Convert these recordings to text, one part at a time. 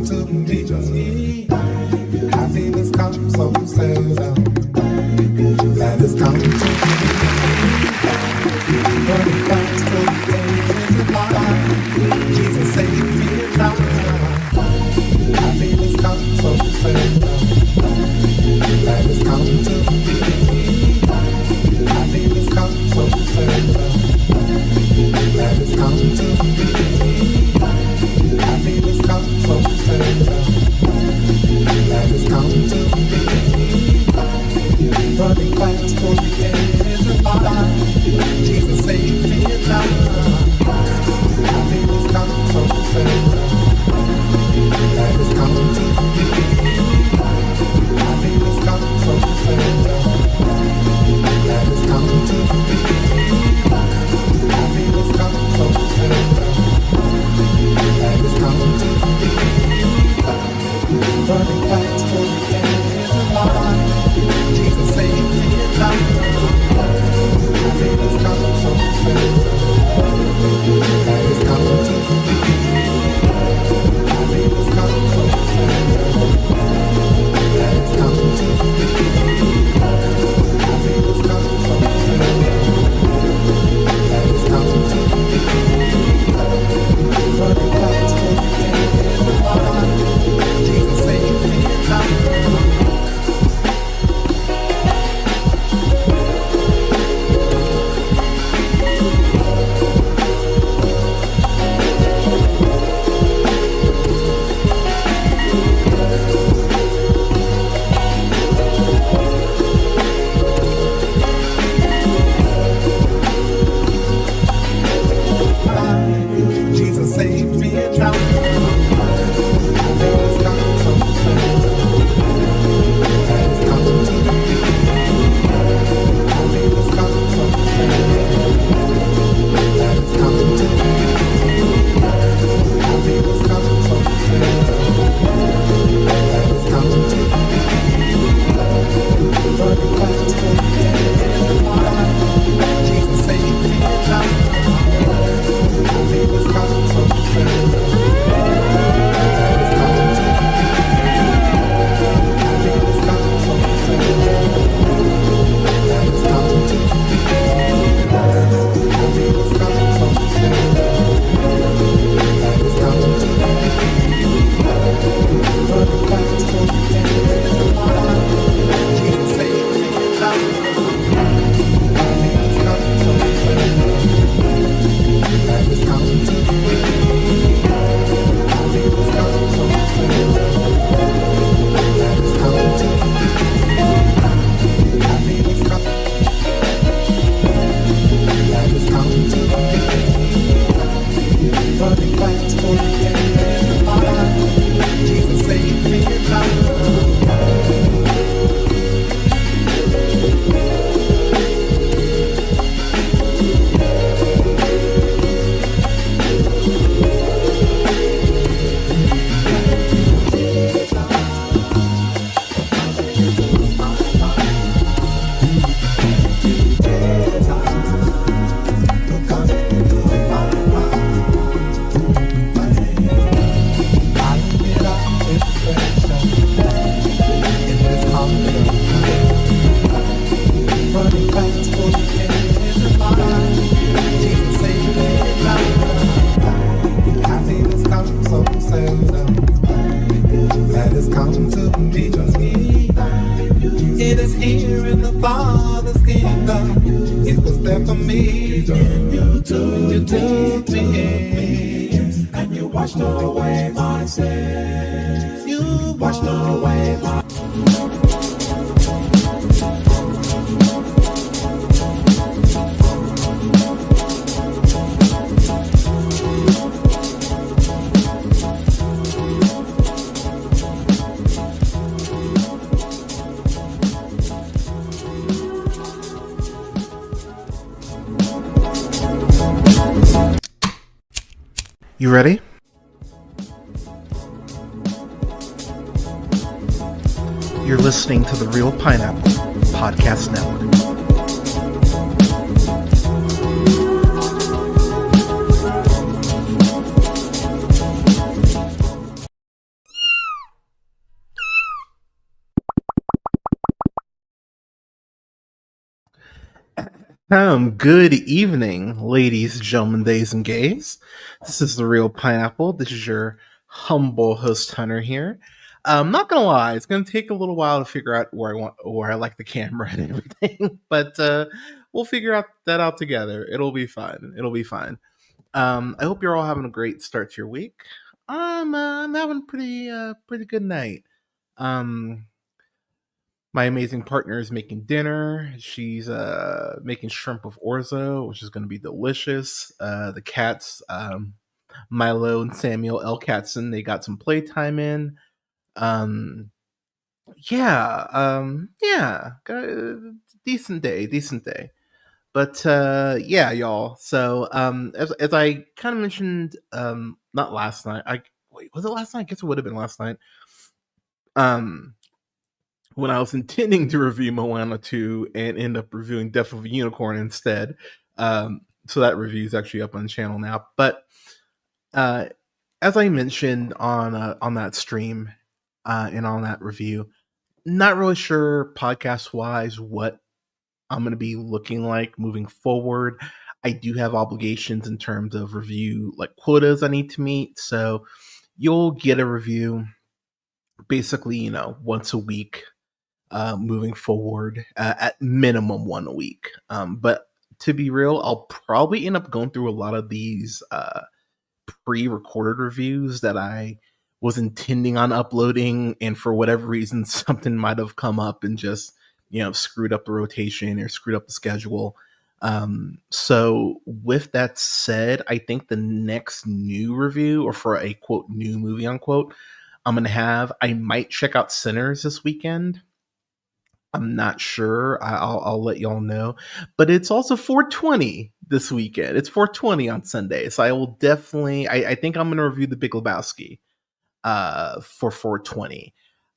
to me. Happiness comes so seldom. That has come to me. Running back to the end of my life. Jesus saved me a time. Happiness comes so seldom. That has come to me. Happiness comes so seldom. That has come to me. Happiness comes so seldom. That has come to me. Running fast for the edge of my life. Jesus saved me a time. Happiness comes so seldom. That has come to me. Happiness comes so seldom. That has come to me. Happiness comes so seldom. That has come to me. Running fast for the edge of my life. Jesus saved me a time. Happiness comes so seldom. That has come to me. Happiness comes so seldom. That has come to me. Happiness comes so seldom. That has come to me. Running fast for the edge of my life. Jesus saved me a time. Jesus saved me a time. Happiness comes so seldom. That has come to me. Happiness comes so seldom. That has come to me. Happiness comes so seldom. That has come to me. Running fast for the edge of my life. Jesus saved me a time. Happiness comes so seldom. That has come to me. Happiness comes so seldom. That has come to me. Happiness comes so seldom. That has come to me. Running fast for the edge of my life. Jesus saved me a time. Happiness comes so seldom. That has come to me. Happiness comes so seldom. That has come to me. Happiness comes. That has come to me. Running fast for the edge of my life. Jesus saved me a time. Running fast for the edge of my life. Jesus saved me a time. Happiness comes so seldom. That has come to me. It is here in the Father's kingdom. It was there for me. You took me in, and you washed away my sins. You washed away my. You ready? You're listening to the Real Pineapple Podcast Network. Good evening, ladies, gentlemen, days, and gays. This is the Real Pineapple. This is your humble host, Hunter here. I'm not gonna lie, it's gonna take a little while to figure out where I like the camera and everything, but we'll figure out that out together. It'll be fine. It'll be fine. I hope you're all having a great start to your week. I'm having pretty good night. Um, my amazing partner is making dinner. She's making shrimp with orzo, which is going to be delicious. The cats, Milo and Samuel L. Katzen, they got some playtime in. Um, decent day, decent day. But yeah, y'all. So as I kind of mentioned, not last night. I wait, was it last night? I guess it would have been last night. Um, when I was intending to review Moana 2 and end up reviewing Death of a Unicorn instead. So that review is actually up on the channel now. But uh, as I mentioned on that stream and on that review, not really sure podcast wise what I'm going to be looking like moving forward. I do have obligations in terms of review like quotas I need to meet. So you'll get a review basically, once a week moving forward, at minimum one a week. But to be real, I'll probably end up going through a lot of these pre-recorded reviews that I was intending on uploading, and for whatever reason, something might have come up and just screwed up the rotation or screwed up the schedule. So with that said, I think the next new review, or for a quote new movie unquote, I might check out Sinners this weekend. I'm not sure. I'll let y'all know. But it's also 420 this weekend. It's 420 on Sunday. So I will definitely I think I'm gonna review the Big Lebowski for 420.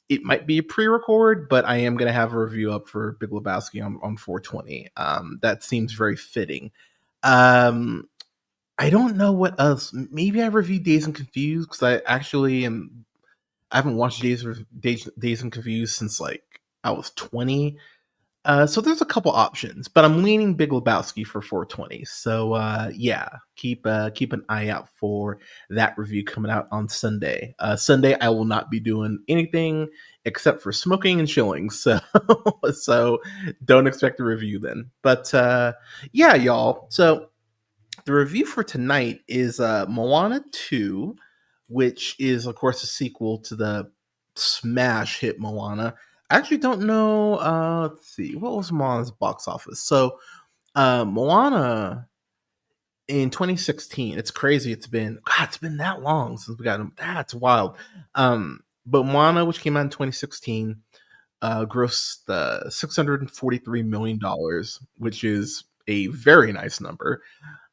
It might be a pre-record, but I am gonna have a review up for Big Lebowski on 420. That seems very fitting. Um I don't know what else. Maybe I reviewed Days and Confused because I haven't watched Days and Confused since like I was 20. So there's a couple options, but I'm leaning Big Lebowski for 420. So yeah, keep an eye out for that review coming out on Sunday. Sunday I will not be doing anything except for smoking and chilling. So so don't expect a review then. But yeah, y'all. So the review for tonight is Moana 2, which is, of course, a sequel to the smash hit Moana. I actually don't know. Let's see. What was Moana's box office? So, Moana in 2016. It's crazy. It's been that long since we got them. That's wild. But Moana, which came out in 2016, grossed $643 million, which is a very nice number.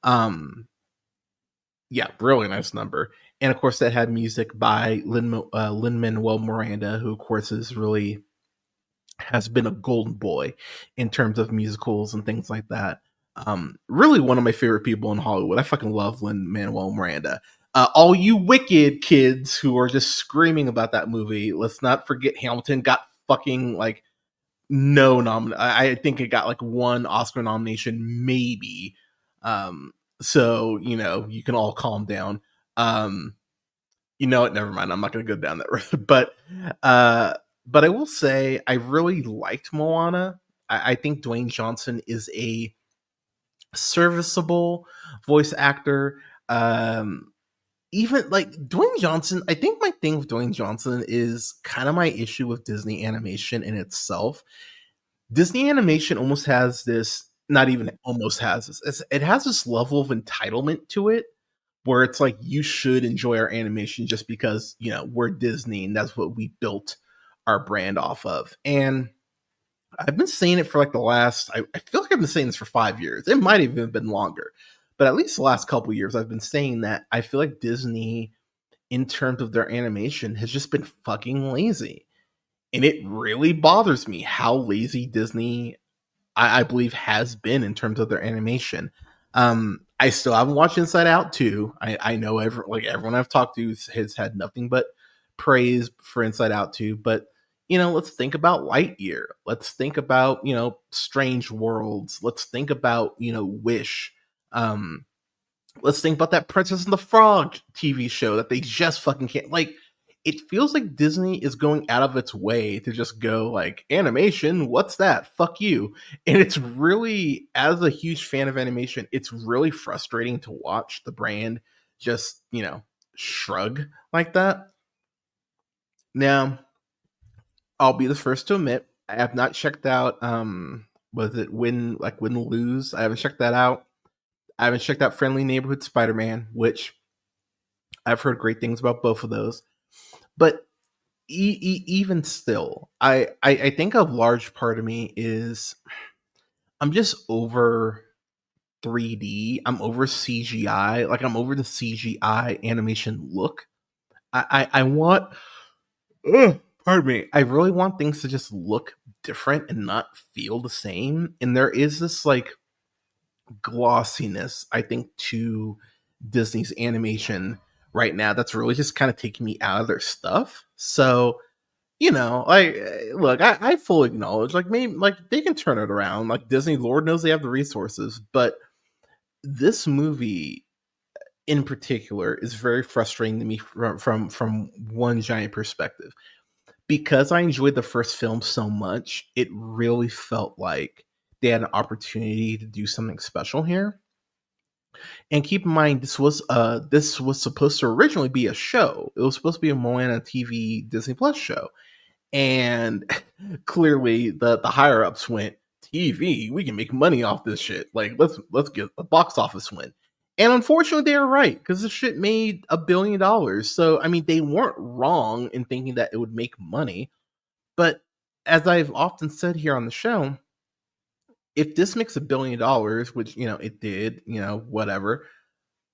Yeah, really nice number. And of course, that had music by Lin Manuel Miranda, who of course has been a golden boy in terms of musicals and things like that. Really one of my favorite people in Hollywood. I fucking love Lin Manuel Miranda. All you Wicked kids who are just screaming about that movie, let's not forget Hamilton got fucking like no I think it got like one Oscar nomination, maybe. So you can all calm down. You know what? Never mind. I'm not going to go down that road. Uh, but I will say I really liked Moana. I think Dwayne Johnson is a serviceable voice actor. Even like Dwayne Johnson, I think my thing with Dwayne Johnson is kind of my issue with Disney animation in itself. Disney animation almost has this, not even almost has this, it has this level of entitlement to it where it's like you should enjoy our animation just because, we're Disney and that's what we built our brand off of. And I've been saying it for like I feel like I've been saying this for 5 years. It might have even been longer, but at least the last couple years, I've been saying that I feel like Disney, in terms of their animation, has just been fucking lazy. And it really bothers me how lazy Disney, I believe, has been in terms of their animation. I still haven't watched Inside Out 2. I know everyone I've talked to has had nothing but praise for Inside Out 2, but let's think about Lightyear. Let's think about, Strange Worlds. Let's think about, Wish. Um, let's think about that Princess and the Frog TV show that they just fucking can't like. It feels like Disney is going out of its way to just go like animation. What's that? Fuck you. And it's really, as a huge fan of animation, it's really frustrating to watch the brand just shrug like that. Now, I'll be the first to admit I have not checked out was it Win Lose? I haven't checked that out. I haven't checked out Friendly Neighborhood Spider-Man, which I've heard great things about both of those. But even still, I think a large part of me is I'm just over 3D. I'm over CGI. Like I'm over the CGI animation look. I want pardon me. I really want things to just look different and not feel the same. And there is this like glossiness, I think, to Disney's animation right now that's really just kind of taking me out of their stuff. So, look, I fully acknowledge, like, maybe, like, they can turn it around. Like, Disney, Lord knows they have the resources. But this movie in particular is very frustrating to me from one giant perspective. Because I enjoyed the first film so much, it really felt like they had an opportunity to do something special here. And keep in mind, this was supposed to originally be a show. It was supposed to be a Moana TV Disney Plus show, and clearly the higher ups went, TV, we can make money off this shit. Like let's get a box office win. And unfortunately, they were right because this shit made $1 billion. So I mean, they weren't wrong in thinking that it would make money. But as I've often said here on the show, if this makes $1 billion, which it did, whatever.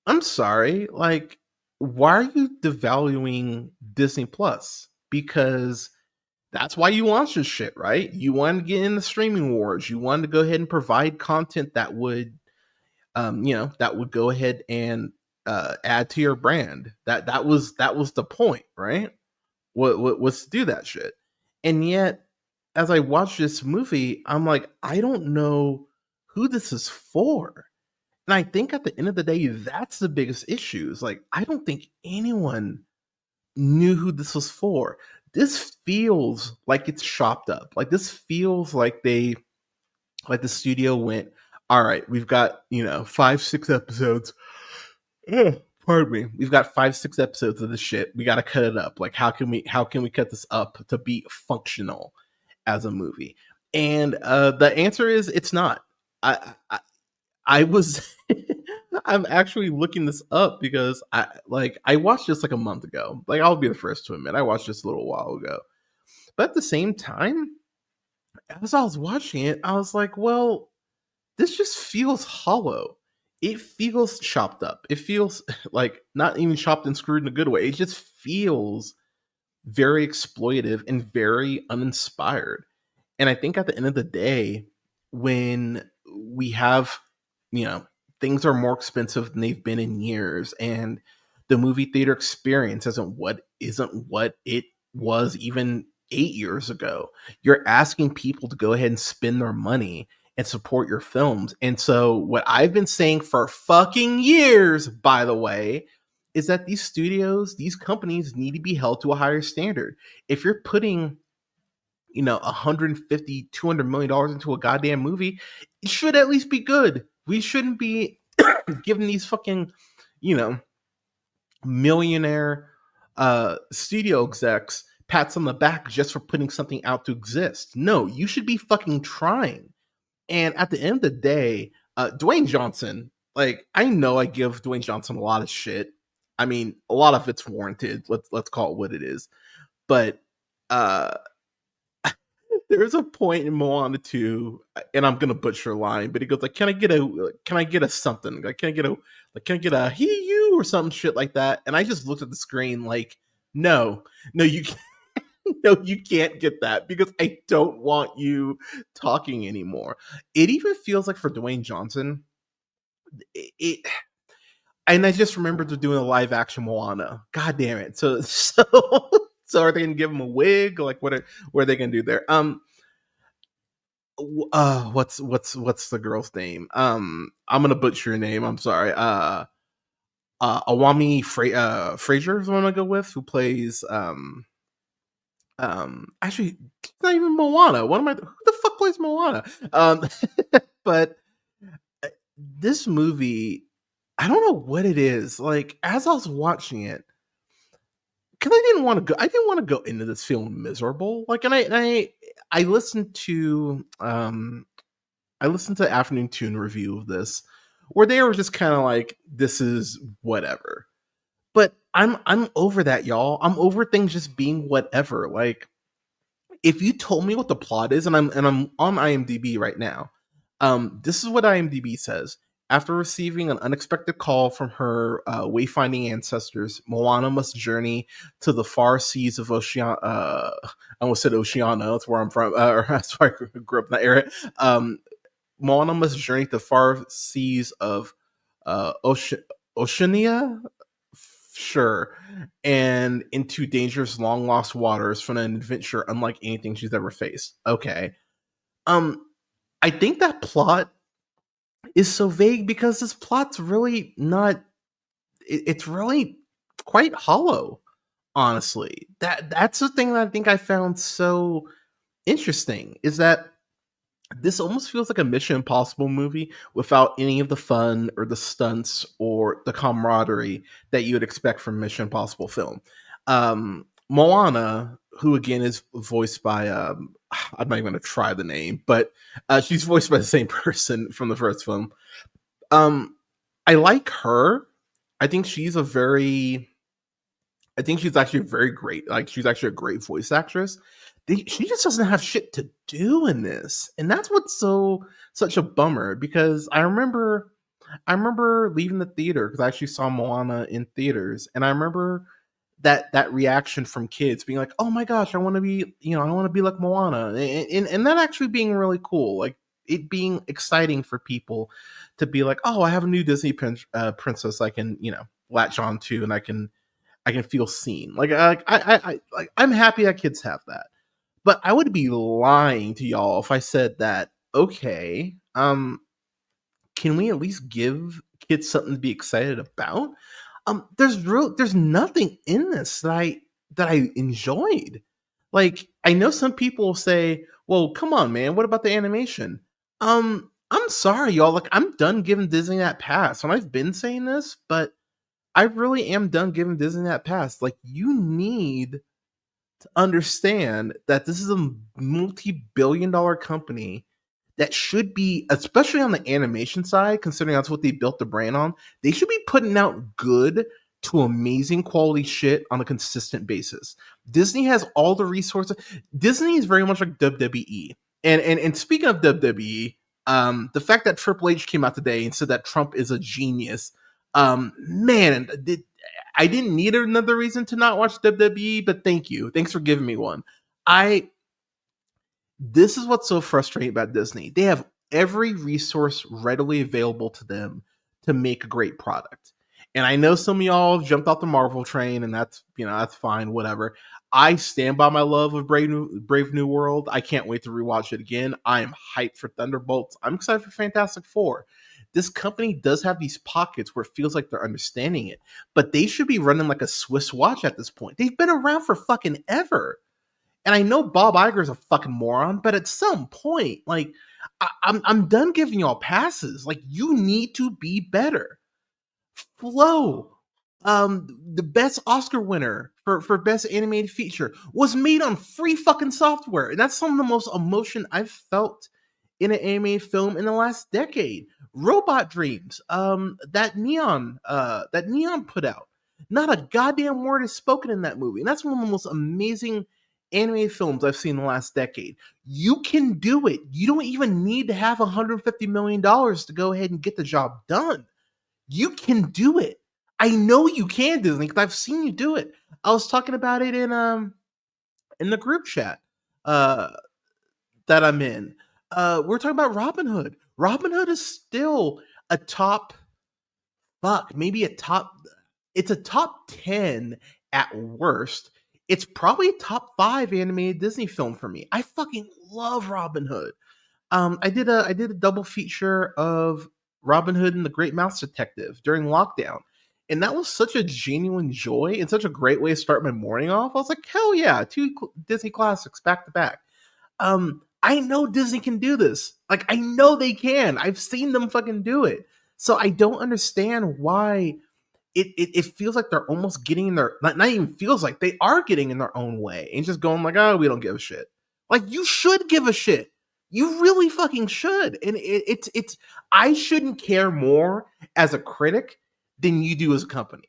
I'm sorry, like, why are you devaluing Disney Plus? Because that's why you launched this shit, right? You wanted to get in the streaming wars. You wanted to go ahead and provide content that would, that would go ahead and add to your brand. That was the point, right? What was to do that shit, and yet as I watch this movie, I'm like, I don't know who this is for. And I think at the end of the day, that's the biggest issue. Is like, I don't think anyone knew who this was for. This feels like it's chopped up. Like this feels like like the studio went, all right, we've got, 5-6 episodes. Pardon me. We've got 5-6 episodes of this shit. We got to cut it up. Like, how can we cut this up to be functional as a movie? And the answer is it's not. I was I'm actually looking this up because I watched this like a month ago. Like I'll be the first to admit I watched this a little while ago. But at the same time, as I was watching it, I was like, well, this just feels hollow. It feels chopped up. It feels like not even chopped and screwed in a good way. It just feels very exploitive and very uninspired. And I think at the end of the day, when we have, you know, things are more expensive than they've been in years, and the movie theater experience isn't what it was even 8 years ago. You're asking people to go ahead and spend their money and support your films. And so what I've been saying for fucking years, by the way, is that these studios, these companies need to be held to a higher standard. If you're putting 150 $200 million into a goddamn movie, it should at least be good. We shouldn't be giving these fucking millionaire studio execs pats on the back just for putting something out to exist. No, you should be fucking trying. And at the end of the day, Dwayne Johnson, like, I know I give Dwayne Johnson a lot of shit. I mean, a lot of it's warranted. Let's call it what it is. But there's a point in Moana 2, and I'm gonna butcher a line, but he goes like, can I get a something? Like, can I get a he you or some shit like that? And I just looked at the screen like, no, you can't. No, you can't get that because I don't want you talking anymore. It even feels like for Dwayne Johnson, it and I just remembered they're doing a live action Moana. God damn it. So So are they gonna give him a wig? Like what are they gonna do there? What's the girl's name? I'm gonna butcher your name. I'm sorry. Fraser is the one I go with, who plays actually it's not even Moana. What am I? Who the fuck plays Moana? But this movie, I don't know what it is. Like as I was watching it, because I didn't want to go into this feeling miserable. Like, I listened to Afternoon Tune review of this, where they were just kind of like, "This is whatever." But I'm over that, y'all. I'm over things just being whatever. Like, if you told me what the plot is, and I'm on IMDb right now, this is what IMDb says. After receiving an unexpected call from her wayfinding ancestors, Moana must journey to the far seas of Oceania. I almost said Oceania. That's where I'm from. Or that's where I grew up in that area. Moana must journey to the far seas of Oceania, sure, and into dangerous, long lost waters from an adventure unlike anything she's ever faced. Okay, um, I think that plot is so vague because this plot's really not. It's really quite hollow, honestly. That's the thing that I think I found so interesting is that this almost feels like a Mission Impossible movie without any of the fun or the stunts or the camaraderie that you would expect from Mission Impossible film. Moana, who again is voiced by I'm not even going to try the name, but she's voiced by the same person from the first film. I like her. I think she's a very I think she's actually very great. Like she's actually a great voice actress. She just doesn't have shit to do in this, and that's what's such a bummer. Because I remember leaving the theater because I actually saw Moana in theaters, and I remember that reaction from kids being like, "Oh my gosh, I want to be I want to be like Moana," and that actually being really cool. Like it being exciting for people to be like, "Oh, I have a new Disney princess I can latch on to, and I can feel seen." Like I'm happy that kids have that. But I would be lying to y'all if I said that, okay, can we at least give kids something to be excited about? There's nothing in this that I enjoyed. Like, I know some people say, "Well, come on, man, what about the animation?" I'm sorry, y'all. Like, I'm done giving Disney that pass. And I've been saying this, but I really am done giving Disney that pass. Like, you need understand that this is a multi-billion-dollar company that should be, especially on the animation side, considering that's what they built the brand on, they should be putting out good to amazing quality shit on a consistent basis. Disney has all the resources. Disney is very much like WWE. And speaking of WWE, the fact that Triple H came out today and said that Trump is a genius, man, I didn't need another reason to not watch WWE, but thank you. Thanks for giving me one. I This is what's so frustrating about Disney. They have every resource readily available to them to make a great product. And I know some of y'all have jumped off the Marvel train, and that's fine, whatever. I stand by my love of Brave New World. I can't wait to rewatch it again. I am hyped for Thunderbolts. I'm excited for Fantastic Four. This company does have these pockets where it feels like they're understanding it, but they should be running like a Swiss watch at this point. They've been around for fucking ever. And I know Bob Iger's a fucking moron, but at some point, like, I'm done giving y'all passes. Like, you need to be better. Flow, the best Oscar winner for best animated feature, was made on free fucking software, and that's some of the most emotion I've felt in an animated film in the last decade. Robot Dreams, that Neon put out, not a goddamn word is spoken in that movie, and that's one of the most amazing animated films I've seen in the last decade. You can do it. You don't even need to have $150 million to go ahead and get the job done. You can do it. I know you can, Disney, because I've seen you do it. I was talking about it in the group chat uh that I'm in. We're talking about Robin Hood. Robin Hood is still a top maybe a top, it's a top 10 at worst it's probably a top 5 animated Disney film for me. I fucking love Robin Hood. I did a double feature of Robin Hood and the Great Mouse Detective during lockdown. And that was such a genuine joy and such a great way to start my morning off. I was like, hell yeah, Disney classics back to back. I know Disney can do this. Like, I know they can. I've seen them fucking do it. So I don't understand why it feels like they're almost getting in their, not even feels like, they are getting in their own way and just going like, oh, we don't give a shit. Like, you should give a shit. You really fucking should. And it's I shouldn't care more as a critic than you do as a company.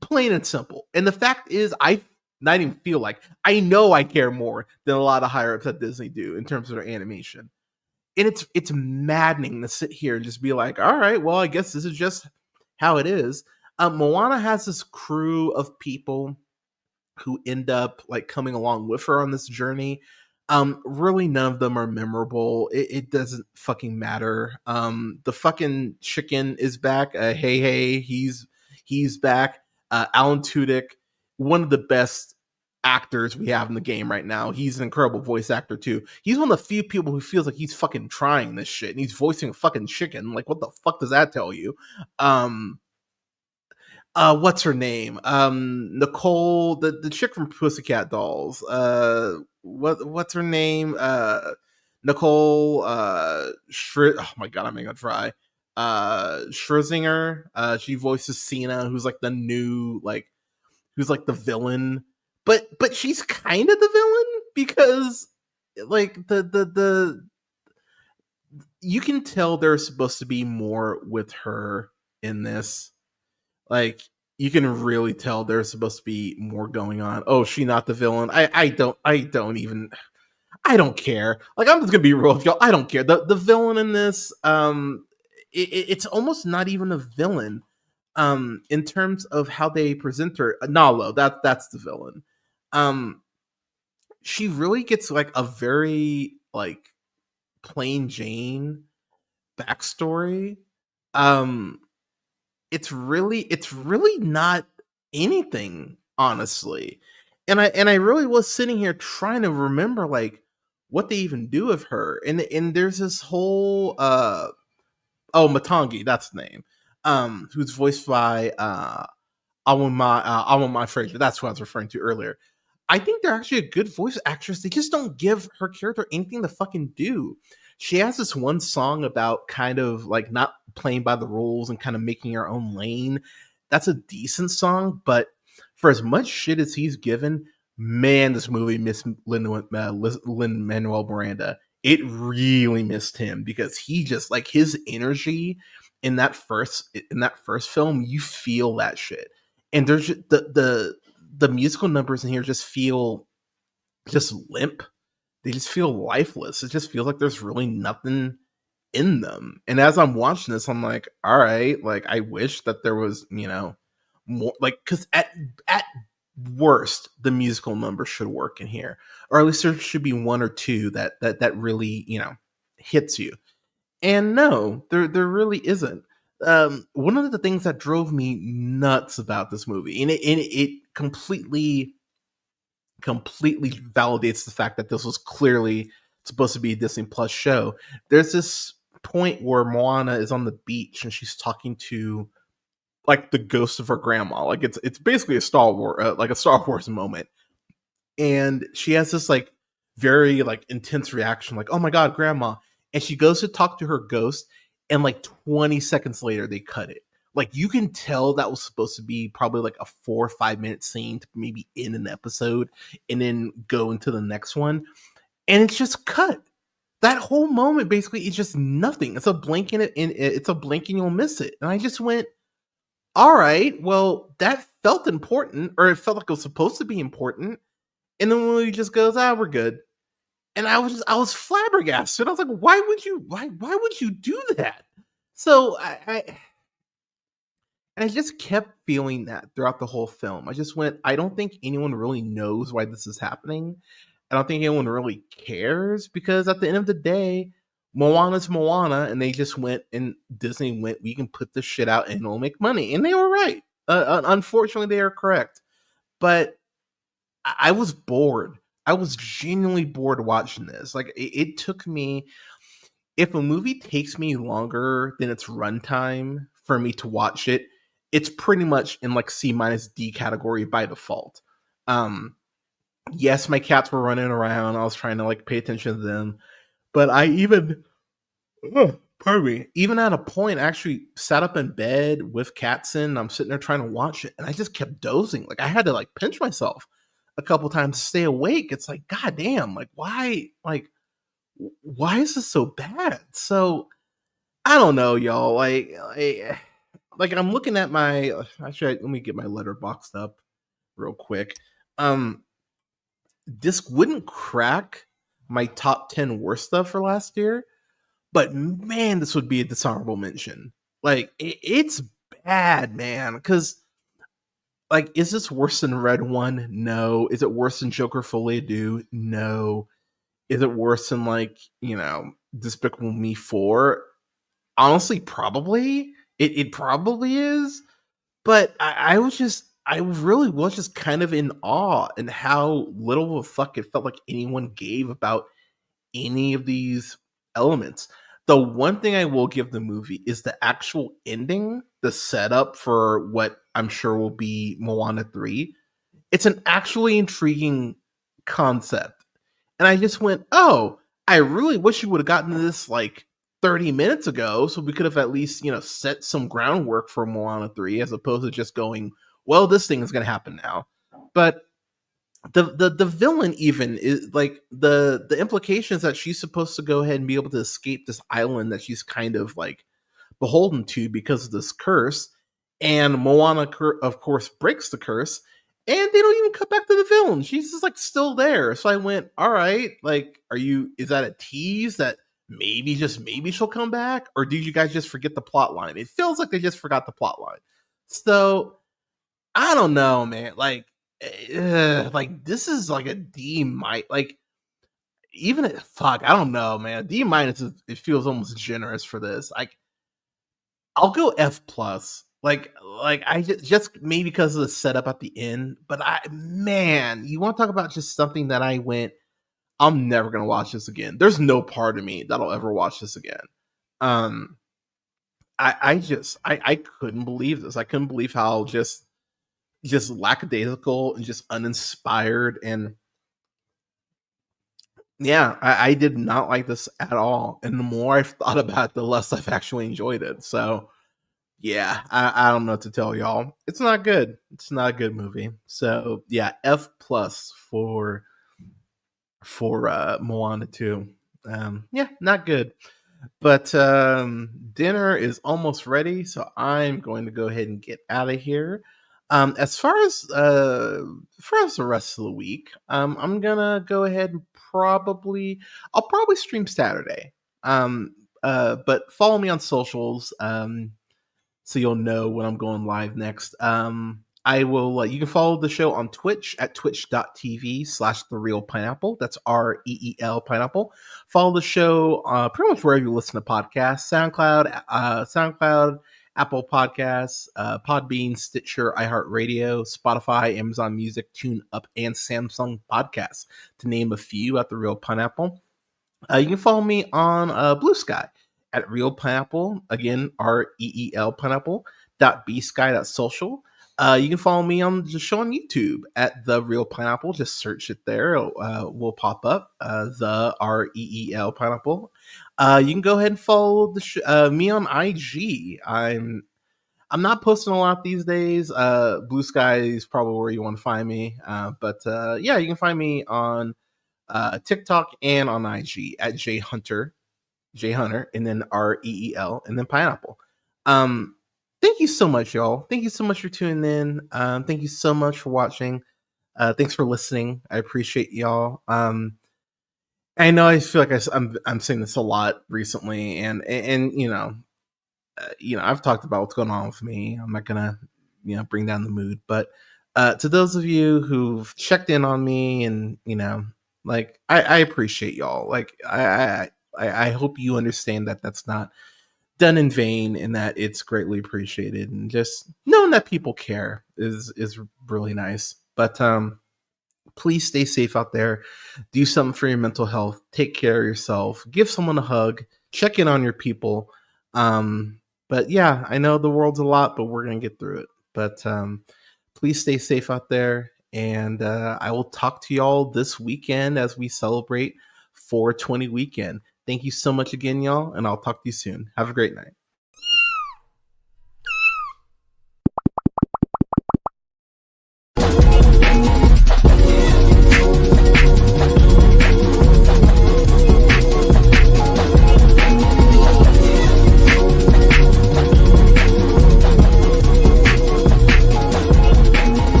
Plain and simple. And the fact is, I not even feel like, I know I care more than a lot of higher ups at Disney do in terms of their animation. And it's maddening to sit here and just be like, all right, well, I guess this is just how it is. Moana has this crew of people who end up like coming along with her on this journey. Really none of them are memorable. It doesn't fucking matter. The fucking chicken is back. Hey, he's back. Alan Tudyk, one of the best actors we have in the game right now. He's an incredible voice actor too. He's one of the few people who feels like he's fucking trying this shit and he's voicing a fucking chicken. Like, what the fuck does that tell you? What's her name? Nicole, the chick from Pussycat Dolls. What's her name? Nicole. Oh my god, I'm gonna try. Scherzinger. She voices Cena, who's like the new who's like the villain, but she's kind of the villain because like the you can tell there's supposed to be more with her in this. Like, you can really tell there's supposed to be more going on. Oh, she not the villain. I don't care. Like, I'm just gonna be real with y'all. I don't care. The villain in this, it's almost not even a villain. In terms of how they present her, Nalo, that's the villain. Um, she really gets like a very like plain Jane backstory. Um, it's really not anything, honestly. And I really was sitting here trying to remember like what they even do with her. And there's this whole oh, Matangi, that's the name. Who's voiced by Awamai Fraser. That's who I was referring to earlier. I think they're actually a good voice actress. They just don't give her character anything to fucking do. She has this one song about kind of like not playing by the rules and kind of making her own lane. That's a decent song, but for as much shit as he's given, man, this movie missed Lin Manuel Miranda. It really missed him because he just like his energy in that first film, you feel that shit. And there's the musical numbers in here just feel just limp. They just feel lifeless. It just feels like there's really nothing in them. And as I'm watching this, I'm like, all right, like I wish that there was, more like because at worst, the musical number should work in here. Or at least there should be one or two that really, hits you. And no, there really isn't. One of the things that drove me nuts about this movie, and it completely validates the fact that this was clearly supposed to be a Disney Plus show. There's this point where Moana is on the beach and she's talking to like the ghost of her grandma. Like it's basically a Star Wars moment, and she has this like very like intense reaction, like, "Oh my god, grandma!" And she goes to talk to her ghost, and like 20 seconds later, they cut it. Like you can tell that was supposed to be probably like a 4 or 5 minute scene to maybe end an episode and then go into the next one, and it's just cut. That whole moment basically is just nothing. It's a blink and it's a blink and you'll miss it. And I just went, all right, well, that felt important, or it felt like it was supposed to be important. And then when he just goes, we're good. And I was flabbergasted. I was like, why would you do that? So I just kept feeling that throughout the whole film. I just went, I don't think anyone really knows why this is happening. I don't think anyone really cares because at the end of the day, Moana's Moana, and they just went and Disney went, we can put this shit out and it'll make money. And they were right. Unfortunately, they are correct. But I was bored. I was genuinely bored watching this. Like it took me, if a movie takes me longer than its runtime for me to watch it, it's pretty much in like C minus D category by default. Um, yes, my cats were running around. I was trying to like pay attention to them, but I even, pardon me, even at a point, I actually sat up in bed with cats in. I'm sitting there trying to watch it, and I just kept dozing. Like I had to like pinch myself a couple times to stay awake. It's like, god damn, like why, why is this so bad? So I don't know, y'all. Like I'm looking at my. Actually, let me get my letterboxed up real quick. Um, this wouldn't crack my top 10 worst stuff for last year, but man, this would be a dishonorable mention. Like it's bad, man. Because like, is this worse than Red One? No. Is it worse than Joker Folie Do? No. Is it worse than like Despicable Me 4? Honestly, probably. It probably is. But I really was just kind of in awe and how little of a fuck it felt like anyone gave about any of these elements. The one thing I will give the movie is the actual ending, the setup for what I'm sure will be Moana 3. It's an actually intriguing concept. And I just went, oh, I really wish you would have gotten to this like 30 minutes ago so we could have at least, set some groundwork for Moana 3 as opposed to just going, well, this thing is going to happen now. But the villain even is like the implications that she's supposed to go ahead and be able to escape this island that she's kind of like beholden to because of this curse. And Moana, of course, breaks the curse, and they don't even cut back to the villain. She's just like still there. So I went, all right, like, is that a tease that maybe, just maybe she'll come back? Or did you guys just forget the plot line? It feels like they just forgot the plot line. So I don't know, man. Like this is like a D minus. Like even fuck, I don't know, man. D minus, it feels almost generous for this. Like I'll go F plus. Like I just maybe because of the setup at the end. But man, you want to talk about just something that I went, I'm never gonna watch this again. There's no part of me that'll ever watch this again. Um, I couldn't believe this. I couldn't believe how just lackadaisical and just uninspired. And yeah, I did not like this at all. And the more I've thought about it, the less I've actually enjoyed it. So yeah, I don't know what to tell y'all. It's not good. It's not a good movie. So yeah, F plus for Moana 2. Yeah, not good. But dinner is almost ready, so I'm going to go ahead and get out of here. As far as the rest of the week, I'm gonna go ahead and I'll probably stream Saturday. But follow me on socials. So you'll know when I'm going live next. I will. You can follow the show on Twitch at twitch.tv/the real pineapple. That's REEL pineapple. Follow the show pretty much wherever you listen to podcasts: SoundCloud, Apple Podcasts, Podbean, Stitcher, iHeartRadio, Spotify, Amazon Music, TuneUp, and Samsung Podcasts, to name a few. At the Real Pineapple. You can follow me on Blue Sky at Real Pineapple. Again, REEL Pineapple. .bsky.social. You can follow me on the show on YouTube at The Real Pineapple. Just search it there. Will pop up. The REEL Pineapple. You can go ahead and follow me on IG. I'm not posting a lot these days. Blue Sky is probably where you want to find me. But yeah, you can find me on TikTok and on IG at J Hunter, and then REEL, and then Pineapple. Um, Thank you so much, y'all. Thank you so much for tuning in. Thank you so much for watching. Thanks for listening. I appreciate y'all. I know I feel like I'm saying this a lot recently, and I've talked about what's going on with me. I'm not gonna bring down the mood, but to those of you who've checked in on me, and like I appreciate y'all. Like I hope you understand that that's not done in vain, and that it's greatly appreciated, and just knowing that people care is really nice. But Please stay safe out there. Do something for your mental health. Take care of yourself. Give someone a hug. Check in on your people. But yeah, I know the world's a lot, but we're going to get through it. But please stay safe out there. And I will talk to y'all this weekend as we celebrate 420 weekend. Thank you so much again, y'all. And I'll talk to you soon. Have a great night.